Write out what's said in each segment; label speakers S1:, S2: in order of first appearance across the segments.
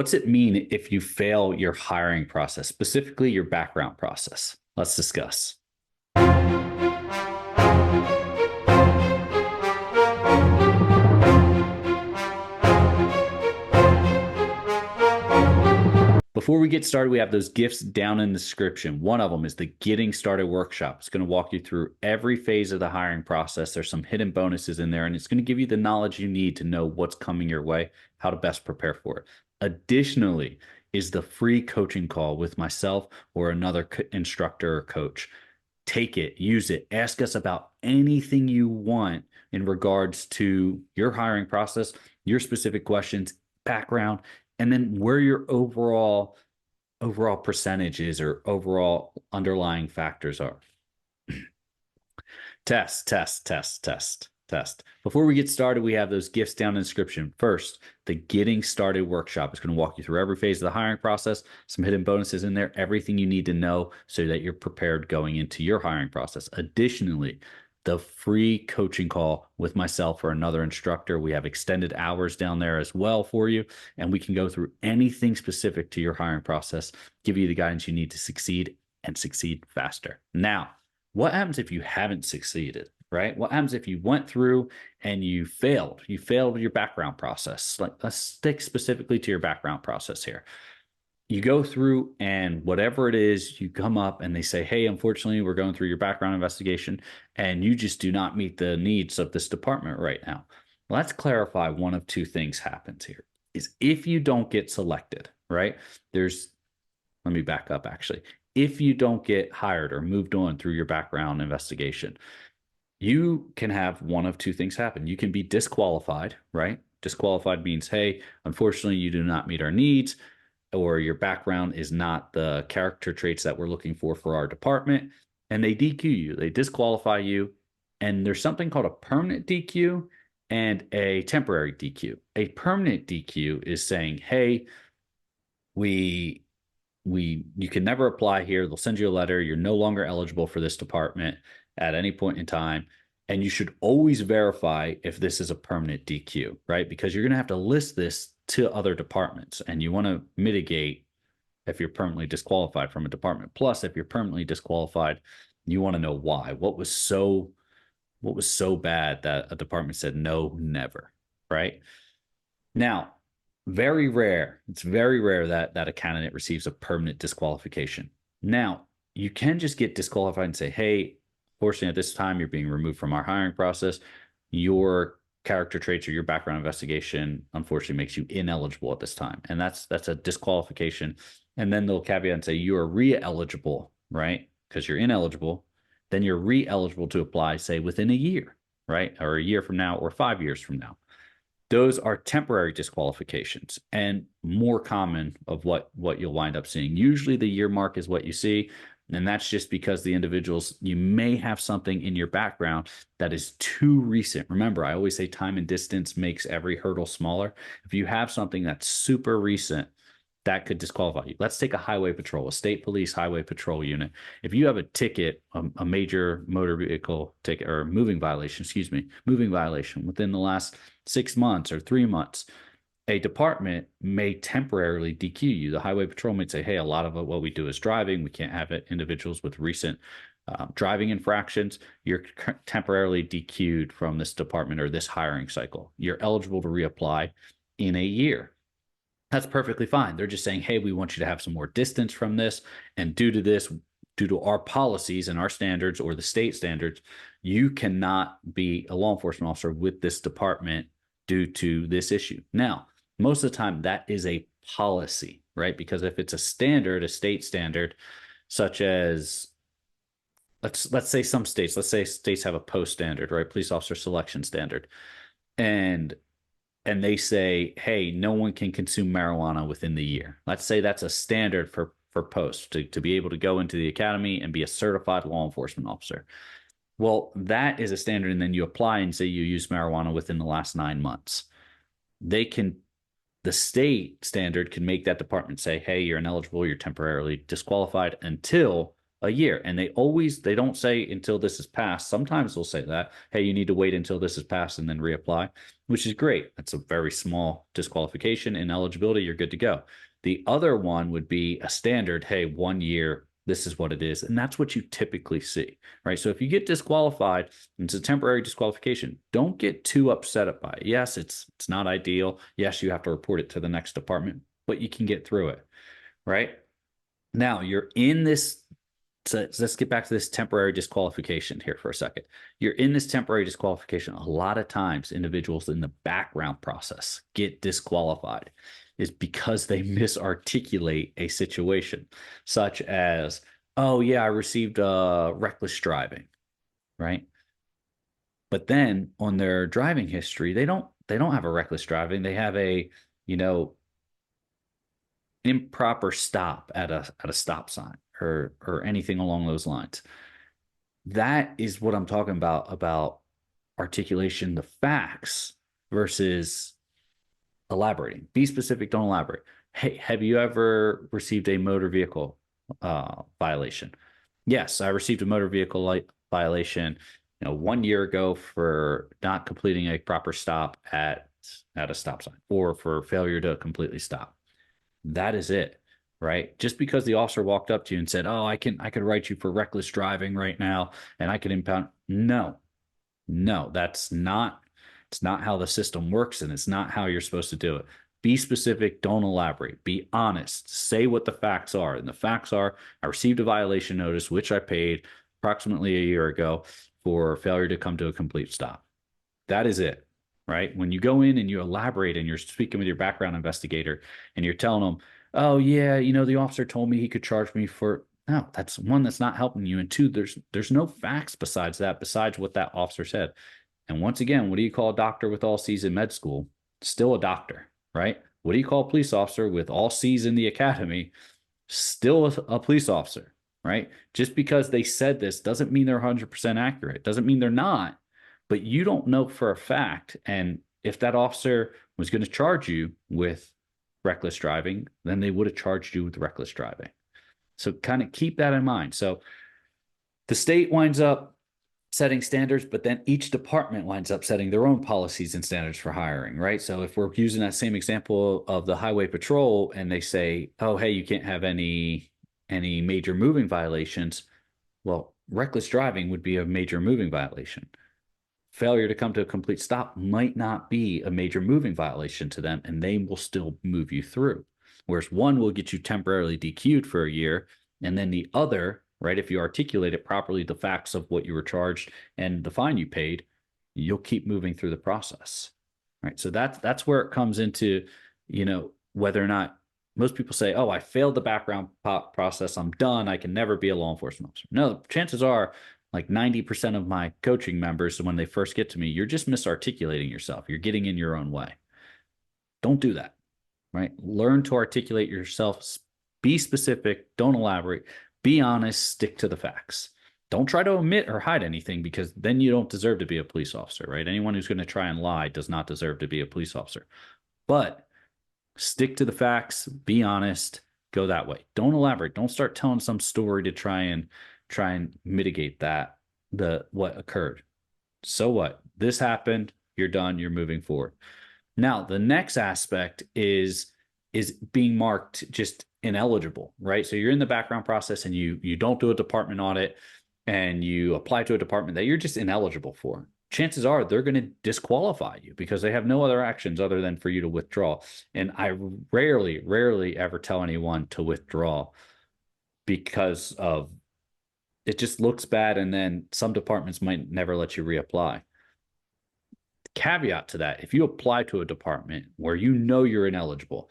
S1: What's it mean if you fail your hiring process, specifically your background process? Let's discuss. Before we get started, we have those gifts down in the description. One of them is the Getting Started Workshop. It's going to walk you through every phase of the hiring process. There's some hidden bonuses in there, and it's going to give you the knowledge you need to know what's coming your way, how to best prepare for it. Additionally, is the free coaching call with myself or another instructor or coach. Take it, use it, ask us about anything you want in regards to your hiring process, your specific questions, background, and then where your overall percentages or overall underlying factors are. Test, test, test, test, test. Before we get started, we have those gifts down in the description. First, the Getting Started Workshop is going to walk you through every phase of the hiring process, some hidden bonuses in there, everything you need to know so that you're prepared going into your hiring process. Additionally, the free coaching call with myself or another instructor. We have extended hours down there as well for you, and we can go through anything specific to your hiring process, give you the guidance you need to succeed and succeed faster. Now, what happens if you haven't succeeded, right? What happens if you went through and you failed? You failed your background process. Like, let's stick specifically to your background process here. You go through and whatever it is, you come up and they say, hey, unfortunately, we're going through your background investigation and you just do not meet the needs of this department right now. Let's clarify one of two things happens here is if you don't get selected, right? Let me back up actually. If you don't get hired or moved on through your background investigation, you can have one of two things happen. You can be disqualified, right? Disqualified means, hey, unfortunately, you do not meet our needs, or your background is not the character traits that we're looking for our department, and they DQ you, they disqualify you. And there's something called a permanent DQ and a temporary DQ. A permanent DQ is saying, hey, you can never apply here. They'll send you a letter. You're no longer eligible for this department at any point in time. And you should always verify if this is a permanent DQ, right? Because you're going to have to list this to other departments, and you want to mitigate if you're permanently disqualified from a department. Plus, if you're permanently disqualified, you want to know why. What was so bad that a department said no, never, right? Now, very rare. It's very rare that a candidate receives a permanent disqualification. Now, you can just get disqualified and say, hey, fortunately, at this time, you're being removed from our hiring process. Your character traits or your background investigation, unfortunately, makes you ineligible at this time. And that's a disqualification. And then they'll caveat and say you are re-eligible, right? Because you're ineligible. Then you're re-eligible to apply, say, within a year, right? Or a year from now or 5 years from now. Those are temporary disqualifications and more common of what you'll wind up seeing. Usually the year mark is what you see. And that's just because the individuals, you may have something in your background that is too recent. Remember, I always say time and distance makes every hurdle smaller. If you have something that's super recent, that could disqualify you. Let's take a highway patrol, a state police highway patrol unit. If you have a ticket, a major motor vehicle ticket or moving violation within the last 6 months or 3 months, a department may temporarily DQ you. The highway patrol may say, hey, a lot of what we do is driving. We can't have individuals with recent driving infractions. You're temporarily DQ'd from this department or this hiring cycle. You're eligible to reapply in a year. That's perfectly fine. They're just saying, hey, we want you to have some more distance from this. And due to this, due to our policies and our standards or the state standards, you cannot be a law enforcement officer with this department due to this issue. Now, most of the time that is a policy, right? Because if it's a standard, a state standard, such as let's say states have a post standard, right? Police officer selection standard. And they say, hey, no one can consume marijuana within the year. Let's say that's a standard for posts to be able to go into the academy and be a certified law enforcement officer. Well, that is a standard, and then you apply and say you use marijuana within the last 9 months. The state standard can make that department say, hey, you're ineligible, you're temporarily disqualified until a year. And they don't say until this is passed. Sometimes they'll say that, hey, you need to wait until this is passed and then reapply, which is great. That's a very small disqualification. Ineligibility, you're good to go. The other one would be a standard, hey, 1 year, this is what it is. And that's what you typically see, right? So if you get disqualified, it's a temporary disqualification. Don't get too upset by it. Yes, it's not ideal. Yes, you have to report it to the next department, but you can get through it, right? Now you're in this. So let's get back to this temporary disqualification here for a second. You're in this temporary disqualification. A lot of times individuals in the background process get disqualified is because they misarticulate a situation, such as, oh yeah, I received reckless driving, right? But then on their driving history, they don't have a reckless driving. They have a, you know, improper stop at a stop sign or anything along those lines. That is what I'm talking about articulation, the facts versus elaborating. Be specific, don't elaborate. Hey, have you ever received a motor vehicle violation? Yes, I received a motor vehicle violation, 1 year ago for not completing a proper stop at a stop sign or for failure to completely stop. That is it, right? Just because the officer walked up to you and said, "Oh, I could write you for reckless driving right now, and I could impound." No, it's not how the system works, and it's not how you're supposed to do it. Be specific, don't elaborate. Be honest. Say what the facts are. And the facts are, I received a violation notice, which I paid approximately a year ago for failure to come to a complete stop. That is it, right? When you go in and you elaborate and you're speaking with your background investigator and you're telling them, oh yeah, the officer told me he could charge me for, no, that's one, that's not helping you. And two, there's no facts besides that, besides what that officer said. And once again, what do you call a doctor with all C's in med school? Still a doctor, right? What do you call a police officer with all C's in the academy? Still a police officer, right? Just because they said this doesn't mean they're 100% accurate. Doesn't mean they're not, but you don't know for a fact. And if that officer was going to charge you with reckless driving, then they would have charged you with reckless driving. So kind of keep that in mind. So the state winds up setting standards, but then each department winds up setting their own policies and standards for hiring, right? So if we're using that same example of the highway patrol and they say, oh, hey, you can't have any major moving violations. Well, reckless driving would be a major moving violation. Failure to come to a complete stop might not be a major moving violation to them, and they will still move you through. Whereas one will get you temporarily DQ'd for a year, and then the other, right, if you articulate it properly, the facts of what you were charged and the fine you paid, you'll keep moving through the process, right? So that's where it comes into, whether or not most people say, oh, I failed the background process, I'm done, I can never be a law enforcement officer. No, chances are like 90% of my coaching members, when they first get to me, you're just misarticulating yourself. You're getting in your own way. Don't do that, right? Learn to articulate yourself. Be specific. Don't elaborate. Be honest. Stick to the facts. Don't try to omit or hide anything, because then you don't deserve to be a police officer, right? Anyone who's going to try and lie does not deserve to be a police officer. But stick to the facts. Be honest. Go that way. Don't elaborate. Don't start telling some story to try and mitigate what occurred. So what? This happened. You're done. You're moving forward. Now, the next aspect is being marked just ineligible, right? So you're in the background process and you don't do a department audit and you apply to a department that you're just ineligible for. Chances are they're going to disqualify you because they have no other actions other than for you to withdraw. And I rarely ever tell anyone to withdraw because of it just looks bad, and then some departments might never let you reapply. Caveat to that, if you apply to a department where you're ineligible,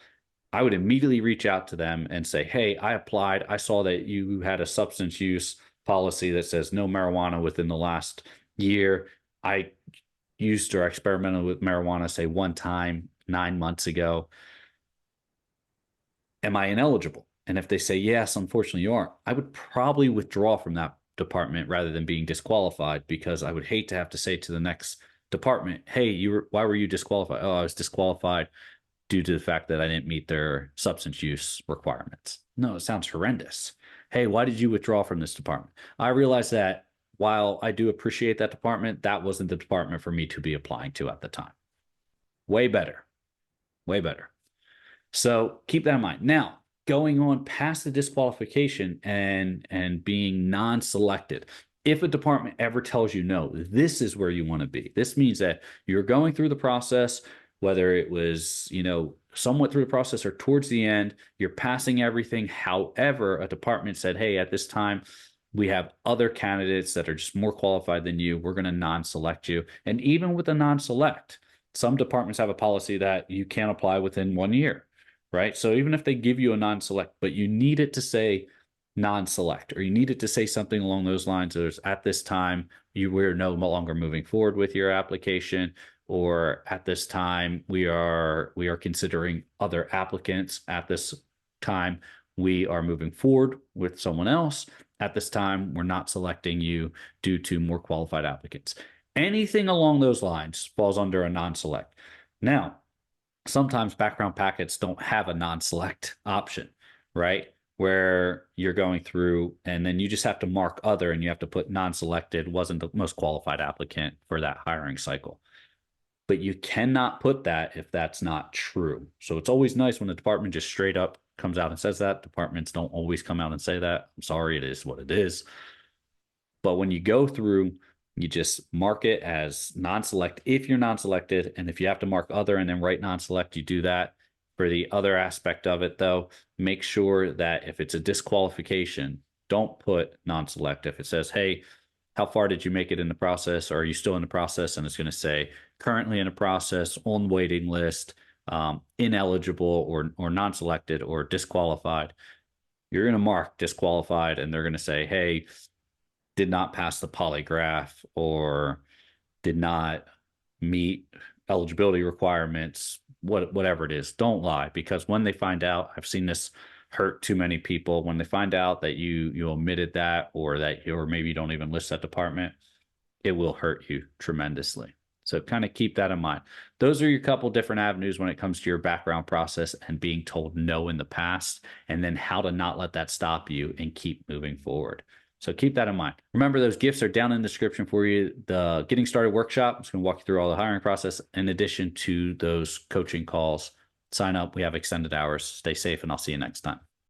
S1: I would immediately reach out to them and say, hey, I applied. I saw that you had a substance use policy that says no marijuana within the last year. I used or experimented with marijuana, say, one time 9 months ago. Am I ineligible? And if they say, yes, unfortunately you are, I would probably withdraw from that department rather than being disqualified, because I would hate to have to say to the next department, hey, why were you disqualified? Oh, I was disqualified due to the fact that I didn't meet their substance use requirements. No, it sounds horrendous, Hey, why did you withdraw from this department? I realized that while I do appreciate that department, that wasn't the department for me to be applying to at the time. Way better. Way better. So keep that in mind. Now, going on past the disqualification and being non-selected. If a department ever tells you no, this is where you want to be. This means that you're going through the process, whether it was, somewhat through the process or towards the end, you're passing everything. However, a department said, hey, at this time, we have other candidates that are just more qualified than you. We're going to non-select you. And even with a non-select, some departments have a policy that you can't apply within 1 year, right? So even if they give you a non-select, but you need it to say non-select, or you need it to say something along those lines. There's at this time, we're no longer moving forward with your application, or at this time, we are considering other applicants. At this time, we are moving forward with someone else. At this time, we're not selecting you due to more qualified applicants. Anything along those lines falls under a non-select. Now, sometimes background packets don't have a non-select option, right? Where you're going through and then you just have to mark other and you have to put non-selected, wasn't the most qualified applicant for that hiring cycle. But you cannot put that if that's not true. So it's always nice when the department just straight up comes out and says that. Departments don't always come out and say that. I'm sorry, it is what it is. But when you go through, you just mark it as non-select if you're non-selected. And if you have to mark other and then write non-select, you do that. For the other aspect of it, though, make sure that if it's a disqualification, don't put non-select. If it says, hey, how far did you make it in the process? Or are you still in the process? And it's going to say currently in a process, on waiting list, ineligible or non-selected or disqualified. You're going to mark disqualified and they're going to say, hey, did not pass the polygraph or did not meet eligibility requirements, whatever it is. Don't lie, because when they find out, I've seen this hurt too many people. When they find out that you omitted that, or that or maybe you don't even list that department, it will hurt you tremendously. So kind of keep that in mind. Those are your couple different avenues when it comes to your background process and being told no in the past, and then how to not let that stop you and keep moving forward. So keep that in mind. Remember, those gifts are down in the description for you. The Getting Started workshop is going to walk you through all the hiring process in addition to those coaching calls. Sign up. We have extended hours. Stay safe, and I'll see you next time.